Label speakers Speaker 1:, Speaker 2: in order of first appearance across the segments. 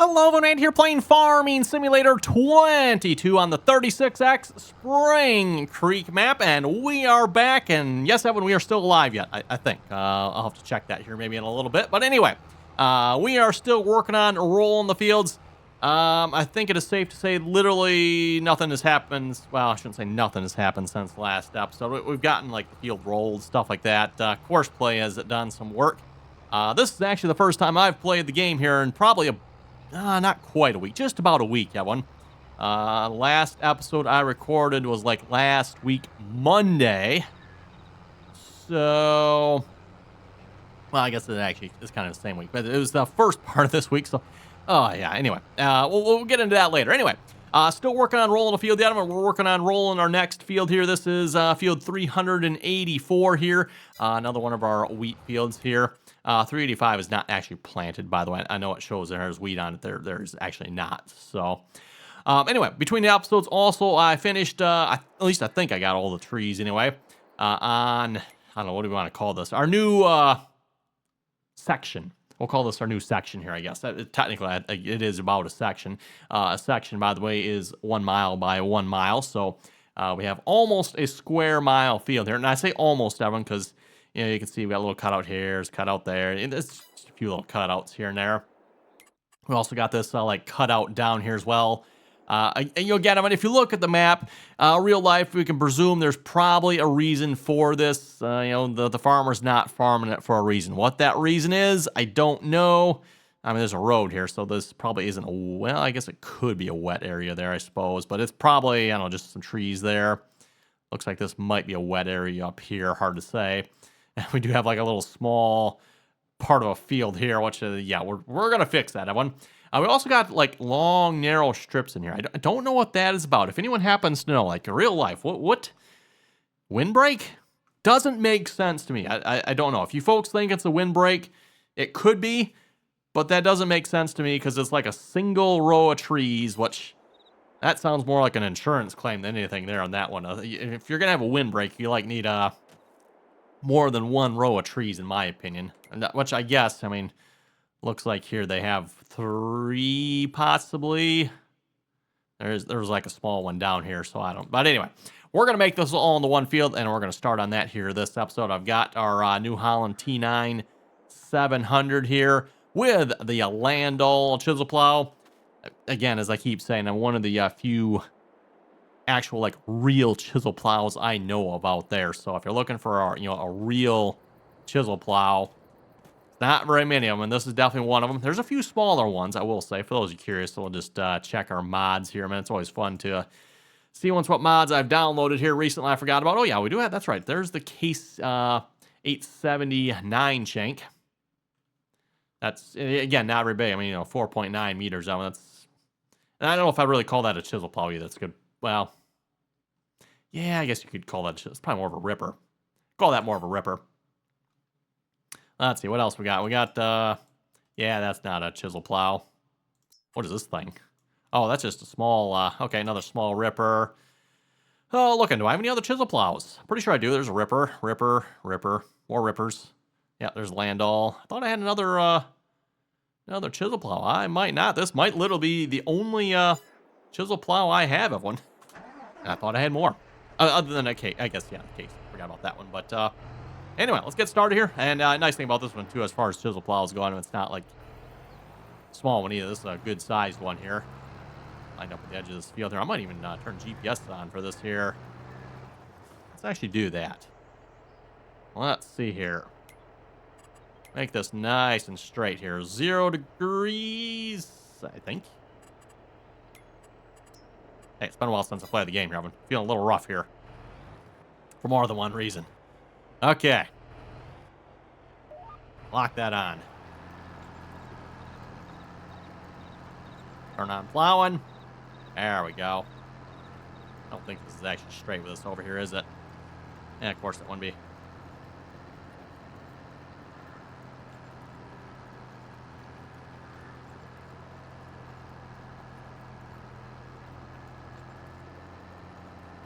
Speaker 1: Hello, everyone, here playing Farming Simulator 22 on the 36X Spring Creek map, and we are back, and yes, Evan, we are still alive yet, I think. I'll have to check that here maybe in a little bit, but anyway, we are still working on rolling the fields. I think it is safe to say literally nothing has happened. Well, I shouldn't say nothing has happened since the last episode. We've gotten, like, the field rolled, stuff like that. Course play has done some work. This is actually the first time I've played the game here in probably not quite a week, just about a week, Evan. Last episode I recorded was like last week, Monday. So, well, I guess it actually is kind of the same week, but it was the first part of this week, so, oh yeah, anyway. We'll get into that later. Anyway, still working on rolling the field yet. We're working on rolling our next field here. This is field 384 here, another one of our wheat fields here. 385 is not actually planted, by the way. I know it shows there's wheat on it. There's actually not. So, anyway, between the episodes, also, I finished, at least I think I got all the trees anyway, on, I don't know, what do we want to call this? Our new, section. We'll call this our new section here, I guess. Technically, it is about a section. A section, by the way, is 1 mile by 1 mile. So, we have almost a square mile field here. And I say almost, Evan, because you know, you can see we got little cutout here, cutout there. There's just a few little cutouts here and there. We also got this like cutout down here as well. And you'll get them. And if you look at the map, real life, we can presume there's probably a reason for this. You know, the farmer's not farming it for a reason. What that reason is, I don't know. I mean, there's a road here, so this probably isn't a, well, I guess it could be a wet area there, I suppose. But it's probably, I don't know, just some trees there. Looks like this might be a wet area up here. Hard to say. And we do have like a little small part of a field here, which, yeah, we're going to fix that one. We also got like long, narrow strips in here. I don't know what that is about. If anyone happens to know, like in real life, what windbreak? Doesn't make sense to me. I don't know. If you folks think it's a windbreak, it could be, but that doesn't make sense to me because it's like a single row of trees, which that sounds more like an insurance claim than anything there on that one. If you're going to have a windbreak, you like need more than one row of trees, in my opinion. And that, which I guess, I mean, looks like here they have 3 possibly. There's like a small one down here, so I don't. But anyway, we're going to make this all in the one field, and we're going to start on that here this episode. I've got our New Holland T9 700 here with the RDAllen chisel plow. Again, as I keep saying, I'm one of the few actual like real chisel plows I know of out there. So if you're looking for a real chisel plow, not very many of them, and this is definitely one of them. There's a few smaller ones, I will say, for those of you curious. So we'll just check our mods here. I mean, it's always fun to see what mods I've downloaded here recently I forgot about. Oh yeah, we do have, that's right, there's the Case 879 shank. That's, again, not very big. I mean, 4.9 meters. I mean, that's, and I don't know if I'd really call that a chisel plow either. That's good. Well, yeah, I guess you could call that, it's probably more of a ripper. Call that more of a ripper. Let's see, what else we got? We got, yeah, that's not a chisel plow. What is this thing? Oh, that's just a small, okay, another small ripper. Oh, look, do I have any other chisel plows? Pretty sure I do. There's a ripper, more rippers. Yeah, there's RDAllen. I thought I had another chisel plow. I might not. This might literally be the only, chisel plow I have of one. I thought I had more. Other than a case, I guess, yeah, the case. Forgot about that one. But anyway, let's get started here. And nice thing about this one, too, as far as chisel plows go, it's not like a small one either. This is a good-sized one here. Lined up at the edge of this field here. I might even turn GPS on for this here. Let's actually do that. Let's see here. Make this nice and straight here. 0 degrees, I think. Hey, it's been a while since I played the game here. I'm feeling a little rough here. For more than one reason. Okay. Lock that on. Turn on plowing. There we go. I don't think this is actually straight with this over here, is it? Yeah, of course it wouldn't be.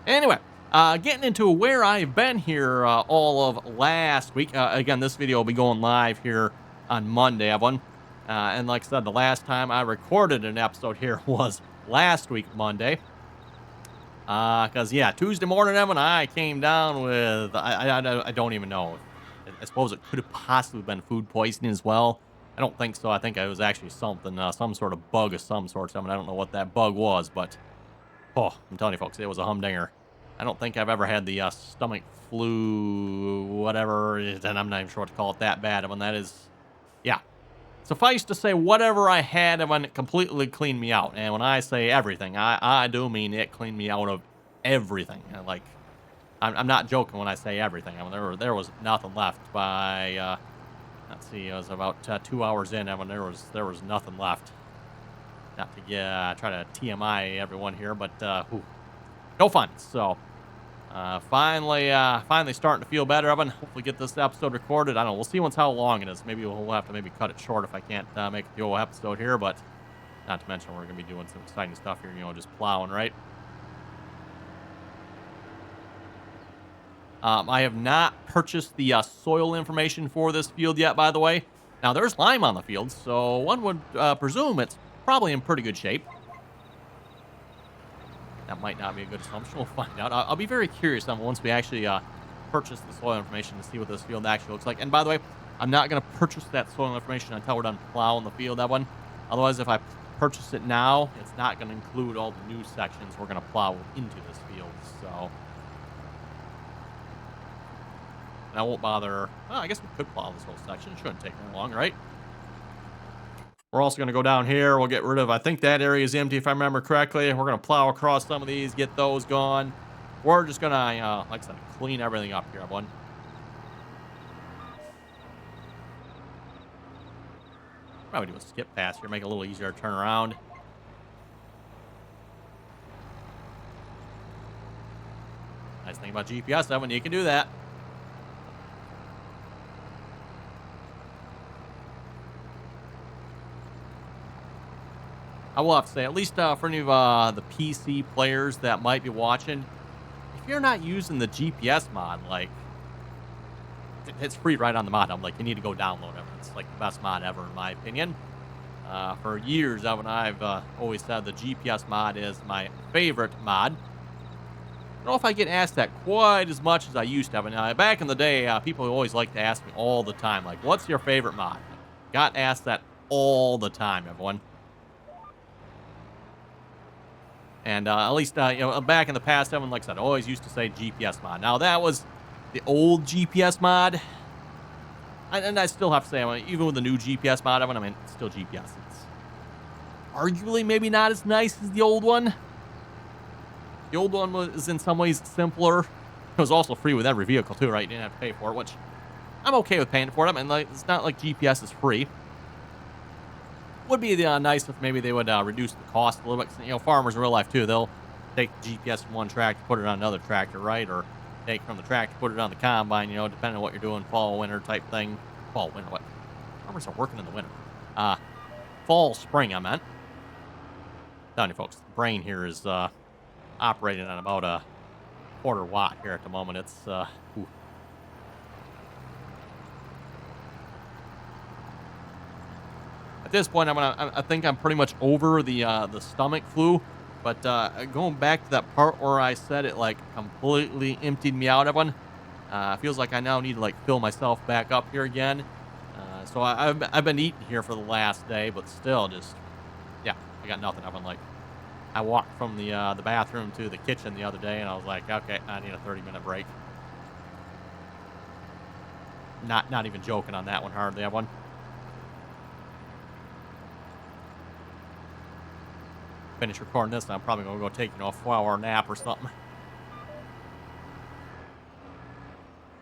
Speaker 1: Anyway, getting into where I've been here all of last week. Again, this video will be going live here on Monday. And like I said, the last time I recorded an episode here was last week, Monday. Because, yeah, Tuesday morning, Evan, I came down with, I don't even know. I suppose it could have possibly been food poisoning as well. I don't think so. I think it was actually something, some sort of bug of some sort. I mean, I don't know what that bug was, but, oh, I'm telling you, folks, it was a humdinger. I don't think I've ever had the stomach flu, whatever, and I'm not even sure what to call it that bad. I mean, that is, yeah. Suffice to say, whatever I had, I mean, it completely cleaned me out. And when I say everything, I do mean it cleaned me out of everything. And like, I'm not joking when I say everything. I mean, there was nothing left by, let's see, it was about 2 hours in. I mean, there was nothing left. Not to try to TMI everyone here, but no fun. So finally starting to feel better. Evan, hopefully get this episode recorded. I don't know. We'll see once how long it is. Maybe we'll have to cut it short if I can't make the whole episode here. But not to mention we're going to be doing some exciting stuff here. Just plowing, right? I have not purchased the soil information for this field yet, by the way. Now, there's lime on the field, so one would presume it's probably in pretty good shape. That might not be a good assumption. We'll find out. I'll be very curious once we actually purchase the soil information to see what this field actually looks like. And by the way, I'm not going to purchase that soil information until we're done plowing the field, that one. Otherwise, if I purchase it now, it's not going to include all the new sections we're going to plow into this field. So and I won't bother. Well, I guess we could plow this whole section. It shouldn't take very long, right? We're also going to go down here. We'll get rid of, I think that area is empty if I remember correctly. We're going to plow across some of these, get those gone. We're just going to, like I said, clean everything up here, everyone. Probably do a skip pass here, make it a little easier to turn around. Nice thing about GPS, Evan, you can do that. I will have to say, at least for any of the PC players that might be watching, if you're not using the GPS mod, like, it's free right on the mod. I'm like, you need to go download it. It's like the best mod ever, in my opinion. For years, I've always said the GPS mod is my favorite mod. I don't know if I get asked that quite as much as I used to. Back in the day, people always like to ask me all the time, like, what's your favorite mod? Got asked that all the time, everyone. And at least, back in the past, Evan, like I said, I always used to say GPS mod. Now, that was the old GPS mod. And I still have to say, even with the new GPS mod, Evan, it's still GPS. It's arguably maybe not as nice as the old one. The old one was in some ways simpler. It was also free with every vehicle, too, right? You didn't have to pay for it, which I'm okay with paying for it. It's not like GPS is free. Would be nice if maybe they would reduce the cost a little bit. Farmers in real life, too, they'll take GPS from one tractor, put it on another tractor, right? Or take from the tractor, put it on the combine, depending on what you're doing, fall, winter type thing. Fall, winter, what? Farmers are working in the winter. Fall, spring, I meant. Telling you, folks, the brain here is operating on about a quarter watt here at the moment. It's, ooh. At this point, I think I'm pretty much over the stomach flu. But going back to that part where I said it like completely emptied me out, everyone, feels like I now need to like fill myself back up here again. So I've been eating here for the last day, but still just, yeah, I got nothing. I walked from the bathroom to the kitchen the other day, and I was like, okay, I need a 30-minute break. Not even joking on that one hardly, everyone. Finish recording this, and I'm probably going to go take, a 4-hour nap or something.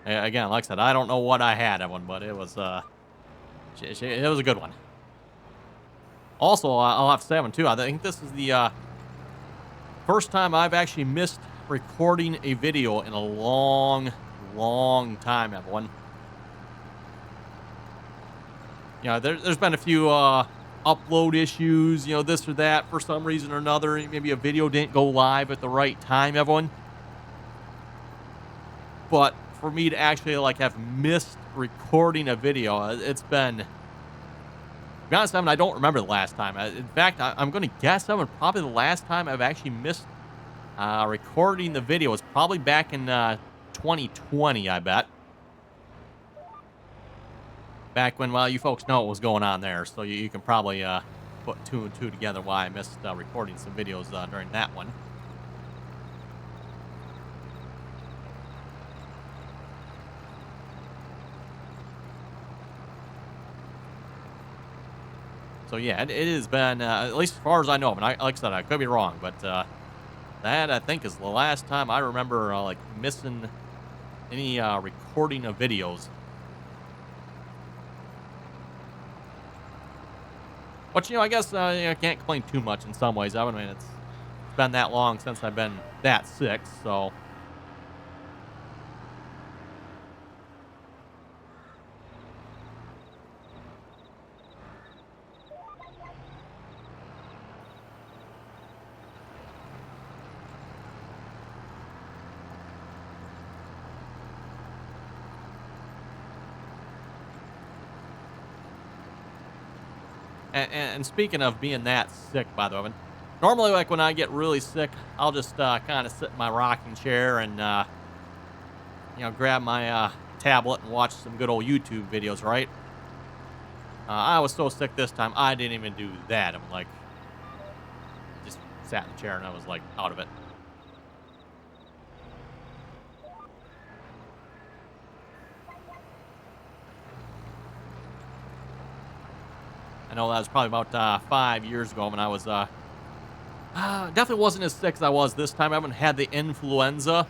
Speaker 1: Again, like I said, I don't know what I had, everyone, but it was a good one. Also, I'll have to say, too, I think this is the first time I've actually missed recording a video in a long, long time, everyone. There's been a few upload issues, this or that for some reason or another. Maybe a video didn't go live at the right time, everyone. But for me to actually have missed recording a video, it's been be honest, Evan, I don't remember the last time. In fact, I'm going to guess, Evan, probably the last time I've actually missed recording the video was probably back in 2020, I bet. Back when, well, you folks know what was going on there, so you can probably put 2 and 2 together why I missed recording some videos during that one. So yeah, it has been, at least as far as I know, and like I said, I could be wrong, but that I think is the last time I remember like missing any recording of videos. But I guess I can't complain too much in some ways. I mean, it's been that long since I've been that sick, so. And speaking of being that sick, by the way, normally, like, when I get really sick, I'll just kind of sit in my rocking chair and, grab my tablet and watch some good old YouTube videos, right? I was so sick this time, I didn't even do that. I'm like, just sat in the chair and I was, like, out of it. I know that was probably about 5 years ago when I was, definitely wasn't as sick as I was this time. I haven't had the influenza,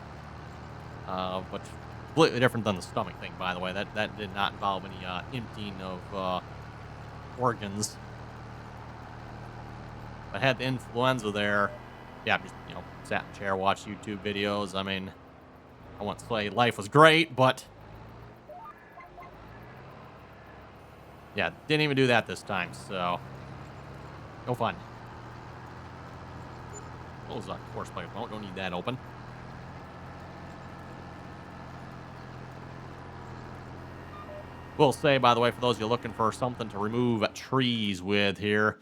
Speaker 1: but completely different than the stomach thing, by the way. That did not involve any emptying of organs. I had the influenza there. Yeah, just, sat in a chair, watched YouTube videos. I mean, I won't say life was great, but yeah, didn't even do that this time, so no fun. Close that course plate. Don't need that open. Will say, by the way, for those of you looking for something to remove trees with here,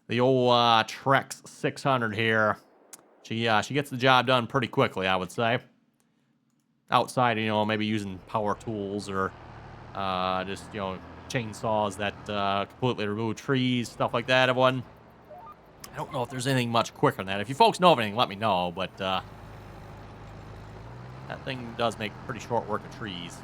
Speaker 1: the old Trex 600 here, she gets the job done pretty quickly, I would say. Outside, maybe using power tools or just, chainsaws that completely remove trees, stuff like that, everyone. I don't know if there's anything much quicker than that. If you folks know of anything, let me know, but that thing does make pretty short work of trees.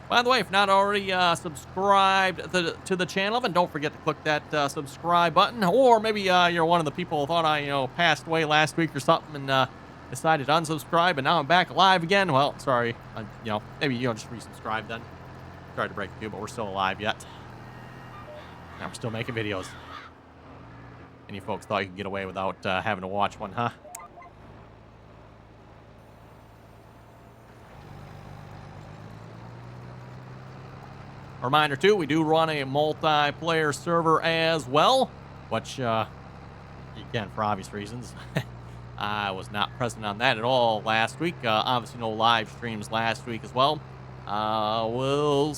Speaker 1: By the way, if not already subscribed to the channel, then don't forget to click that subscribe button. Or maybe you're one of the people who thought I, passed away last week or something and decided to unsubscribe, and now I'm back alive again. Well, sorry. Maybe just resubscribe then. Tried to break through, but we're still alive yet. Now we're still making videos. And you folks thought you could get away without having to watch one, huh? Reminder, too, we do run a multiplayer server as well, which, again, for obvious reasons, I was not present on that at all last week. Obviously, no live streams last week as well. We'll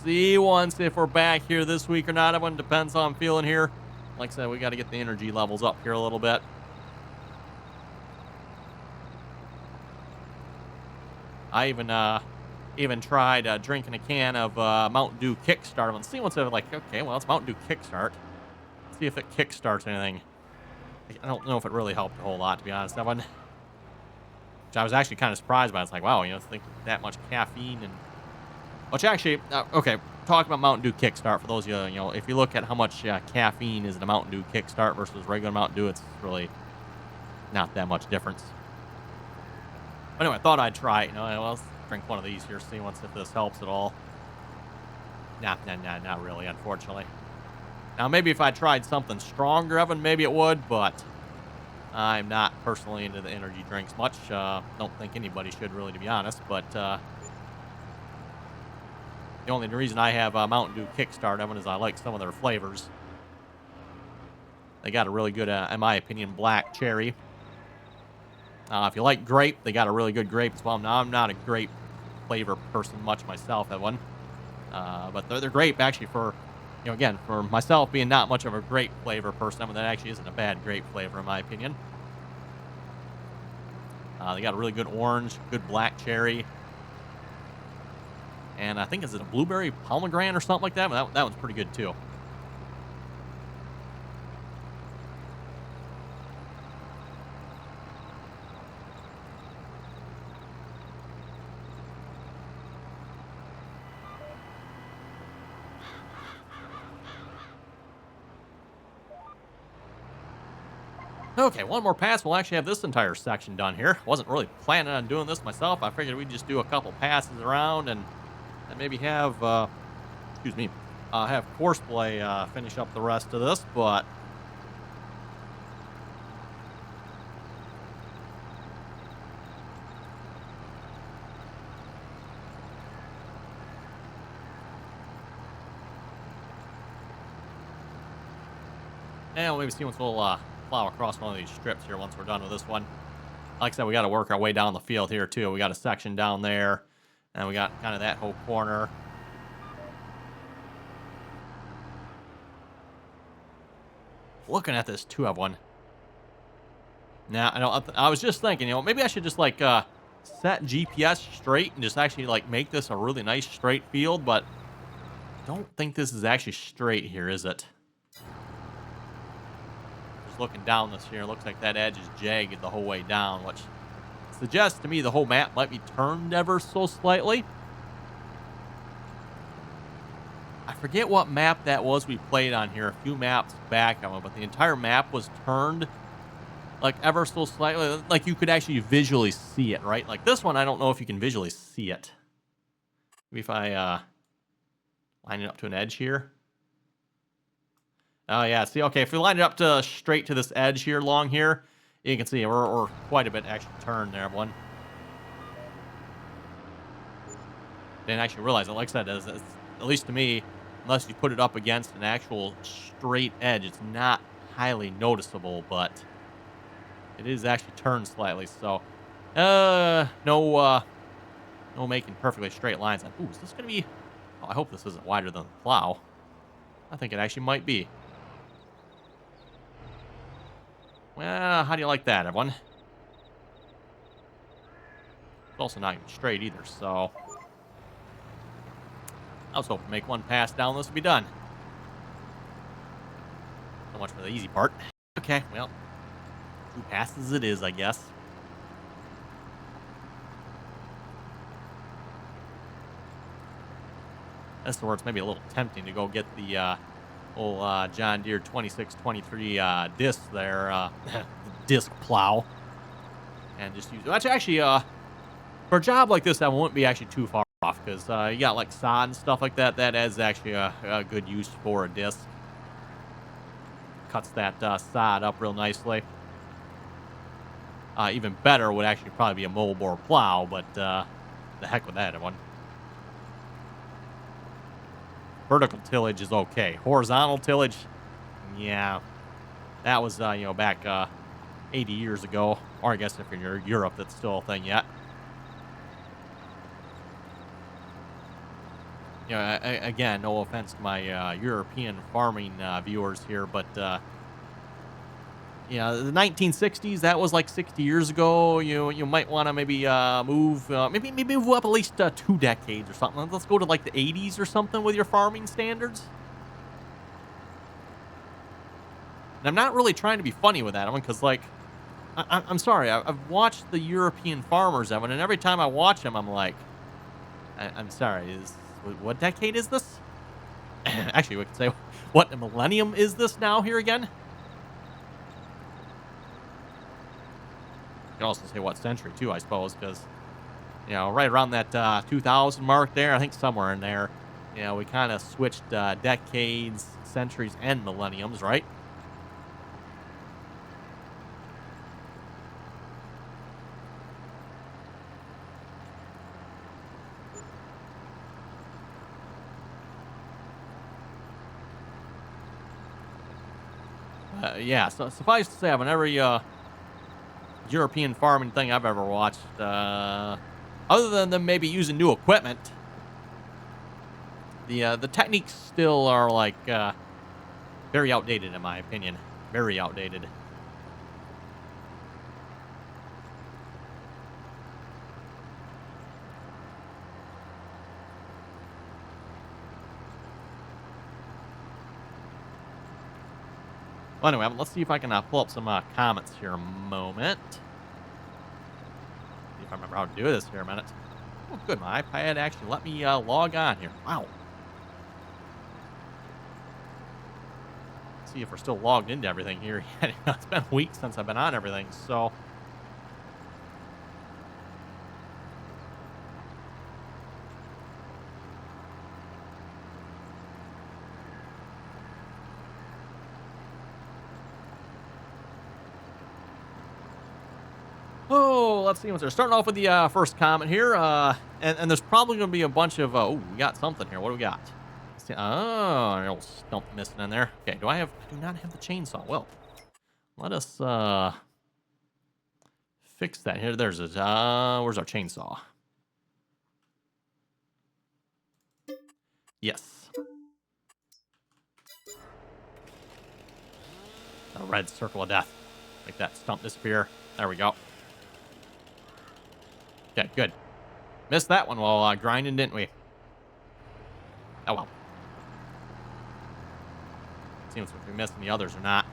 Speaker 1: see once if we're back here this week or not. Everyone depends how I'm feeling here. Like I said, we got to get the energy levels up here a little bit. I even tried drinking a can of Mountain Dew Kickstart. Let's see what's like, okay, well, it's Mountain Dew Kickstart. Let's see if it kickstarts anything. I don't know if it really helped a whole lot, to be honest. That one, which I was actually kind of surprised by. It's like, wow, think that much caffeine and... Which actually, okay, talk about Mountain Dew Kickstart. For those of you, if you look at how much caffeine is in a Mountain Dew Kickstart versus regular Mountain Dew, it's really not that much difference. But anyway, I thought I'd try it. Well, let's drink one of these here, see once if this helps at all. Nah, not really, unfortunately. Now, maybe if I tried something stronger, Evan, maybe it would, but I'm not personally into the energy drinks much. Don't think anybody should, really, to be honest, but the only reason I have Mountain Dew Kickstart, Evan, is I like some of their flavors. They got a really good, in my opinion, black cherry. If you like grape, they got a really good grape as well. Now, I'm not a grape flavor person much myself, Evan. But they're grape actually for, again, for myself being not much of a grape flavor person. I mean, that actually isn't a bad grape flavor in my opinion. They got a really good orange, good black cherry. And I think, is it a blueberry pomegranate or something like that? But that one's pretty good too. Okay, one more pass. We'll actually have this entire section done here. Wasn't really planning on doing this myself. I figured we'd just do a couple passes around and maybe have, have Courseplay finish up the rest of this, but we'll maybe see once we'll plow across one of these strips here once we're done with this one. Like I said, we got to work our way down the field here too. We got a section down there, and we got kind of that whole corner. Looking at this too, I've one. Now, I was just thinking, maybe I should just like set GPS straight and just actually like make this a really nice straight field, but I don't think this is actually straight here, is it? Looking down this here, looks like that edge is jagged the whole way down, which suggests to me the whole map might be turned ever so slightly. I forget what map that was we played on here a few maps back, but the entire map was turned like ever so slightly, like you could actually visually see it, right? Like this one, I don't know if you can visually see it. Maybe if I line it up to an edge here. Oh, yeah. See, okay, if we line it up to straight to this edge here, long here, you can see we're quite a bit actually turned there, everyone. Didn't actually realize it. Like I said, it's, at least to me, unless you put it up against an actual straight edge, it's not highly noticeable, but it is actually turned slightly. So, no making perfectly straight lines. Ooh, is this going to be... Oh, I hope this isn't wider than the plow. I think it actually might be. Well, how do you like that, everyone? It's also not even straight either, so... I was hoping to make one pass down, this would be done. So much for the easy part. Okay, well, 2 passes it is, I guess. That's where it's maybe a little tempting to go get the old John Deere 2623 disc there, disc plow, and just use it. That's actually, for a job like this, that won't be actually too far off, because you got like sod and stuff like that. That is actually a good use for a disc. Cuts that sod up real nicely. Even better would actually probably be a mobile bore plow, but the heck with that, everyone. Vertical tillage is okay. Horizontal tillage, yeah, that was back 80 years ago, or I guess if you're in Europe, that's still a thing yet. Again, no offense to my European farming viewers here, but the 1960s, that was like 60 years ago. You might want to maybe move up at least 2 decades or something. Let's go to like the 80s or something with your farming standards. And I'm not really trying to be funny with that, Evan, because like I'm sorry, I've watched the European farmers, Evan, and every time I watch them, I'm like, I'm sorry, what decade is this? Actually, we could say, what millennium is this now here again? You can also say what century, too, I suppose, because, right around that 2000 mark there, I think somewhere in there, we kind of switched decades, centuries, and millenniums, right? Yeah, so suffice to say, whenever you European farming thing I've ever watched. Other than them maybe using new equipment, the techniques still are like very outdated in my opinion. Very outdated. Well, anyway, let's see if I can pull up some comments here a moment. See if I remember how to do this here a minute. Oh, good. My iPad actually let me log on here. Wow. See if we're still logged into everything here. It's been weeks since I've been on everything, so. Oh, let's see what's there. Starting off with the first comment here, and there's probably going to be a bunch of. Oh, we got something here. What do we got? Let's see. Oh, a little stump missing in there. Okay, do I not have the chainsaw? Well, let us fix that here. There's it. Where's our chainsaw? Yes. A red circle of death. Make that stump disappear. There we go. Okay, good. Missed that one while grinding, didn't we? Oh, well. Seems like we missed the others or not.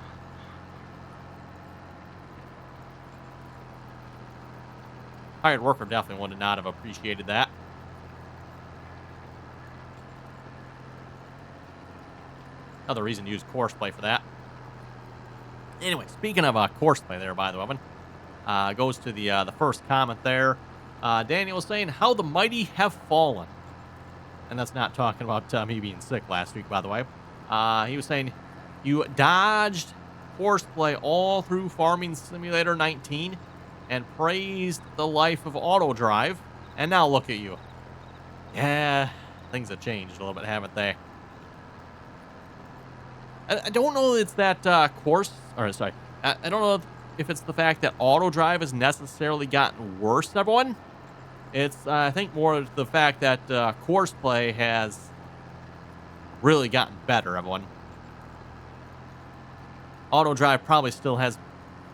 Speaker 1: Hired worker definitely would not have appreciated that. Another reason to use courseplay for that. Anyway, speaking of courseplay there, by the way, goes to the first comment there. Daniel was saying, how the mighty have fallen. And that's not talking about me being sick last week, by the way. He was saying, you dodged courseplay all through Farming Simulator 19 and praised the life of auto drive. And now look at you. Yeah, things have changed a little bit, haven't they? I don't know if it's that I don't know if it's the fact that auto drive has necessarily gotten worse, everyone. It's, I think, more the fact that courseplay has really gotten better, everyone. Auto drive probably still has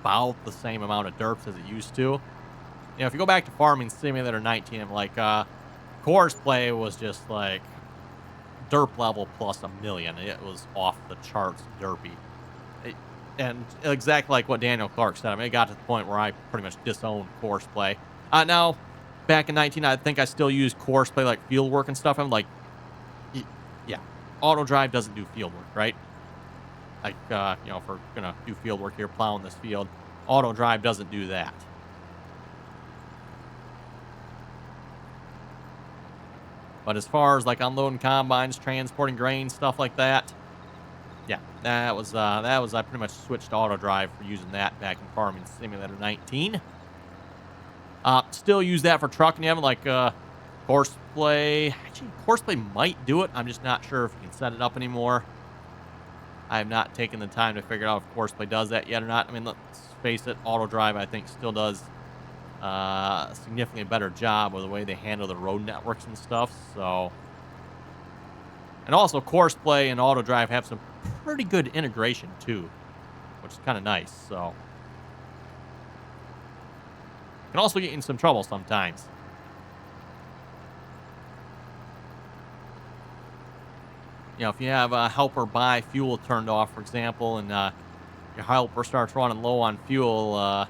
Speaker 1: about the same amount of derps as it used to. You know, if you go back to Farming Simulator 19, I'm like, courseplay was just like derp level plus 1,000,000. It was off the charts derpy. And exactly like what Daniel Clark said, I mean, it got to the point where I pretty much disowned courseplay. Now, back in 19, I think I still used courseplay like Fieldwork and stuff. I'm like, yeah, auto drive doesn't do Fieldwork, right? Like, you know, if we're gonna do Fieldwork here, plowing this field, auto drive doesn't do that. But as far as like unloading combines, transporting grain, stuff like that, yeah, that was I pretty much switched to auto drive for using that back in Farming Simulator 19. Still use that for trucking. You have like courseplay. Actually, courseplay might do it. I'm just not sure if you can set it up anymore. I have not taken the time to figure out if courseplay does that yet or not. I mean, let's face it, auto drive I think still does a significantly better job with the way they handle the road networks and stuff. So, and also courseplay and auto drive have some pretty good integration too, which is kind of nice. So, can also get in some trouble sometimes. You know, if you have a helper buy fuel turned off, for example, and your helper starts running low on fuel,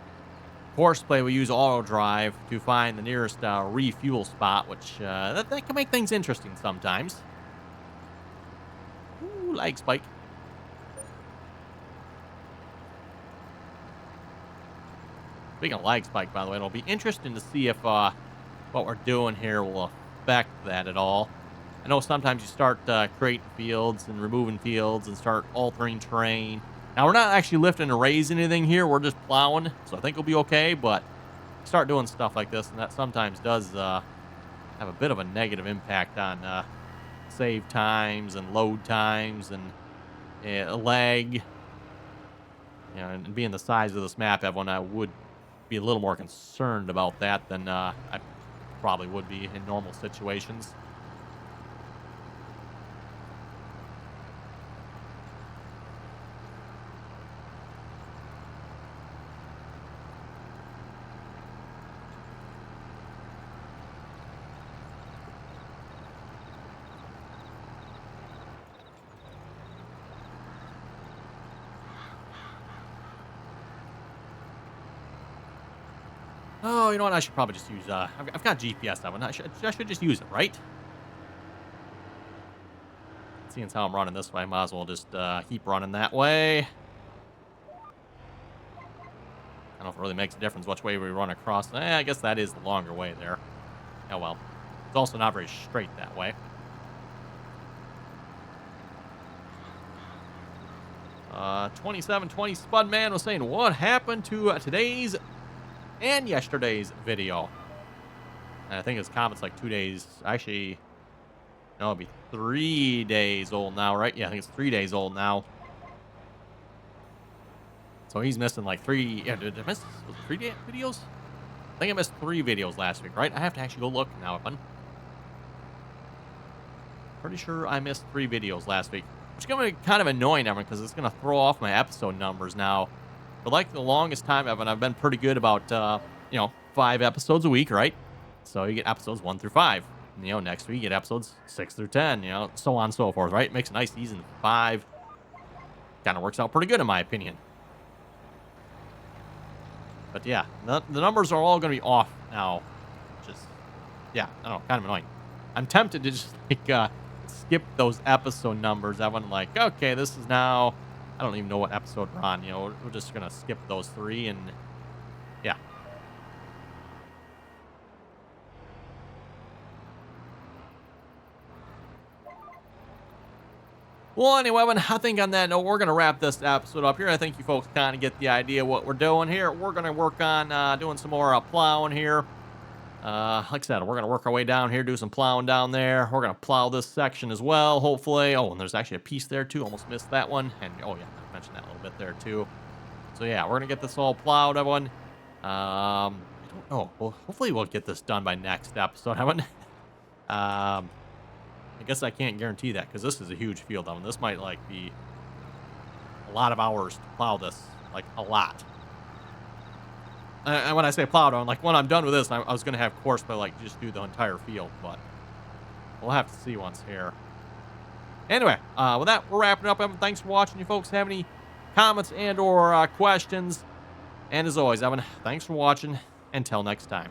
Speaker 1: courseplay will use auto drive to find the nearest refuel spot, which that can make things interesting sometimes. Ooh, lag spike. Speaking of lag spike, by the way, it'll be interesting to see if what we're doing here will affect that at all. I know sometimes you start creating fields and removing fields and start altering terrain. Now, we're not actually lifting or raising anything here. We're just plowing, so I think we'll be okay. But start doing stuff like this, and that sometimes does have a bit of a negative impact on save times and load times and lag. You know, and being the size of this map, everyone, I would be a little more concerned about that than I probably would be in normal situations. Oh, you know what? I should probably just use, I've got GPS, Evan. I should just use it, right? Seeing as how I'm running this way, I might as well just keep running that way. I don't know if it really makes a difference which way we run across. I guess that is the longer way there. Oh, well. It's also not very straight that way. 2720 Spudman was saying, what happened to today's and yesterday's video? And I think his comment's like 2 days. Actually, no, it'll be 3 days old now, right? Yeah, I think it's 3 days old now. So he's missing like 3. Yeah, did I miss 3 videos? I think I missed 3 videos last week, right? I have to actually go look now, Evan. Pretty sure I missed 3 videos last week. Which is going to be kind of annoying, Evan, because it's going to throw off my episode numbers now. For like the longest time, Evan, I've been pretty good about, 5 episodes a week, right? So you get episodes 1 through 5. And, next week you get episodes 6 through 10, so on and so forth, right? Makes a nice season 5. Kind of works out pretty good in my opinion. But yeah, the numbers are all going to be off now. Just, yeah, I don't know, kind of annoying. I'm tempted to just, skip those episode numbers. Evan, like, okay, this is now, I don't even know what episode we're on, we're just going to skip those 3 and, yeah. Well, anyway, I think on that note, we're going to wrap this episode up here. I think you folks kind of get the idea what we're doing here. We're going to work on doing some more plowing here. Like I said, we're going to work our way down here, do some plowing down there. We're going to plow this section as well, hopefully. Oh, and there's actually a piece there, too. Almost missed that one. And, oh, yeah, I mentioned that a little bit there, too. So, yeah, we're going to get this all plowed, everyone. I don't know. Well, hopefully we'll get this done by next episode, everyone. I guess I can't guarantee that because this is a huge field. I mean, this might, like, be a lot of hours to plow this. Like, a lot. And when I say plowed, I'm like, when I'm done with this, I was going to have course by, like, just do the entire field. But we'll have to see once here. Anyway, with that, we're wrapping up. Evan, thanks for watching. You folks have any comments and or questions? And as always, Evan, thanks for watching. Until next time.